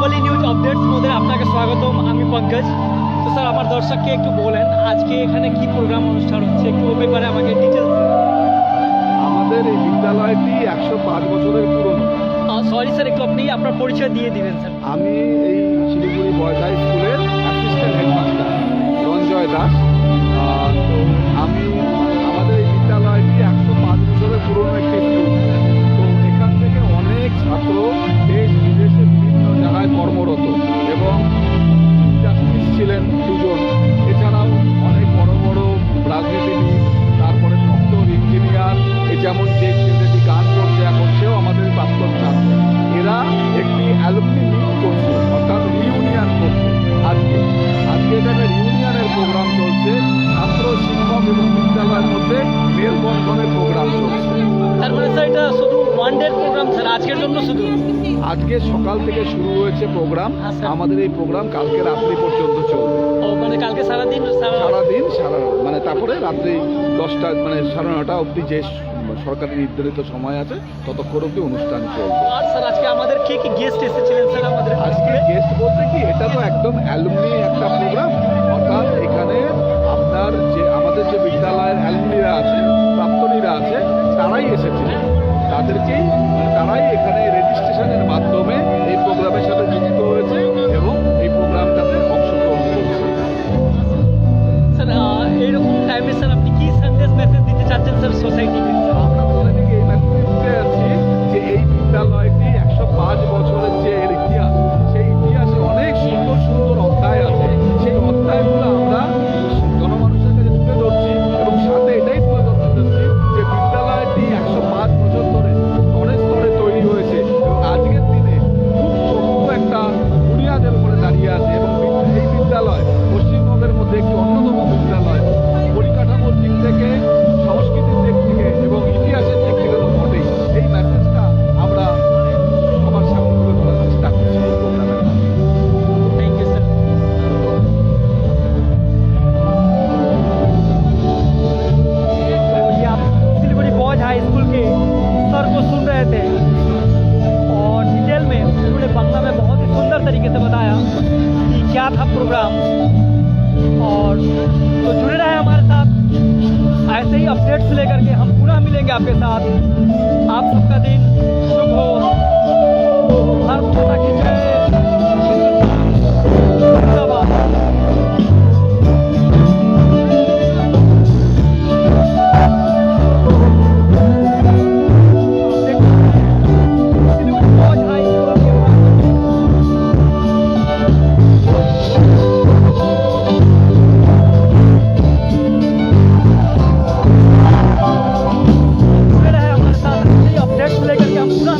Bengali news updates মধ্যে আপনাকে স্বাগতম। আমি পঙ্কজ। তো স্যার আমার দর্শককে একটু বলেন আজকে এখানে কি প্রোগ্রাম অনুষ্ঠান হচ্ছে, একটু ও ব্যাপারে আমাকে ডিটেলস। আমাদের এই বিদ্যালয়টি 105 বছরের পুরনো। সরি স্যার, একটু আপনি আপনার পরিচয় দিয়ে দিবেন স্যার। আমি এই শিলিগুড়ি বয়েজ হাই স্কুলের অ্যাসিস্ট্যান্ট হেডমাস্টার রঞ্জয় দাস। তো আমি আমাদের এই বিদ্যালয়টি 105 বছরের পুরনো একটি স্কুল। তো এখান থেকে অনেক ছাত্র দেশ বিদেশে বিভিন্ন জায়গায় কর্মরত এবং জাস্টিস ছিলেন দুজন। এছাড়াও অনেক বড় বড় রাজনীতিবিদ, তারপরে ডক্টর, ইঞ্জিনিয়ার, যেমন যে ছেলেটি গান করছে এখন সেও আমাদের প্রাক্তন ছাত্র। এরা একটি অ্যালুমনি মিট করছে, অর্থাৎ রিউনিয়ন করছে। আজকে এখানে রিউনিয়নের প্রোগ্রাম চলছে, ছাত্র, শিক্ষক এবং বিদ্যালয়ের মধ্যে মেলবন্ধনের প্রোগ্রাম চলছে। তারপরে স্যার এটা শুধু ওয়ান ডে প্রোগ্রাম স্যার, আজকের জন্য শুধু? আজকে সকাল থেকে শুরু হয়েছে প্রোগ্রাম। আমাদের এই প্রোগ্রাম কালকে রাত্রি পর্যন্ত চলবে। মানে কালকে সারাদিন সারাদিন মানে তারপরে রাত্রি 10টা মানে 9:30 অবধি যে সরকারি নির্ধারিত সময় আছে ততক্ষণ অবধি অনুষ্ঠান চলবে। আর স্যার আজকে আমাদের কে কি গেস্ট এসেছিলেন স্যার আমাদের? আজকে গেস্ট বলতে কি, এটা তো একদম অ্যালুমনি একটা প্রোগ্রাম, অর্থাৎ এখানে আপনার যে আমাদের যে বিদ্যালয়ের অ্যালুমনিরা আছে, প্রাক্তনীরা আছে, তারাই এসেছিলেন। তারাই এখানে রেজিস্ট্রেশনের মাধ্যমে এই প্রোগ্রামের সাথে যুক্ত হয়েছে এবং এই প্রোগ্রামটাতে অংশগ্রহণ করছে। স্যার এইরকম টাইমে স্যার আপনি কি সন্দেশ মেসেজ দিতে চাচ্ছেন স্যার সোসাইটিকে? আমরা সোসাইটিকে এই মেসেজ দিতে যাচ্ছি যে এই বিদ্যালয়টি 105 বছরের যে এর ইতিহাস, সেই ইতিহাসে অনেক সুন্দর সুন্দর অধ্যায় আছে। সেই অধ্যায়গুলো আমরা জনমানুষের কাছে তুলে ধরছি এবং সাথে এটাই তুলে ধরতে চাচ্ছি যে বিদ্যালয়টি 105 বছর ধরে স্তরে স্তরে তৈরি হয়েছে এবং আজকের দিনে খুব শক্ত একটা বুনিয়াদের উপরে দাঁড়িয়ে আছে এবং এই বিদ্যালয় পশ্চিমবঙ্গের মধ্যে একটি অন্যতম বিদ্যালয়। পরিকাঠামোর দিক থেকে, সংস্কৃতির দিক থেকে এবং ইতিহাসের দিক থেকে তো বটেই। এই মেসেজটা আমরা সবার সামনে তুলে ধরার চেষ্টা করছি এই প্রোগ্রামের মাধ্যমে। Thank you sir. तो ये आप सिलीगुड़ी बॉयज हाई स्कूल के सर को सुन रहे थे और डिटेल में उन्होंने बांग्ला में बहुत ही सुंदर तरीके से बताया कि क्या था प्रोग्राम। और तो जुड़े रहे हमारे साथ, ऐसे ही अपडेट्स लेकर के हम पुनः मिलेंगे आपके साथ। आप सबका दिन शुभ हो। हर माता की जय। जिंदाबाद। अपडेट्स लेकर के हम पूरा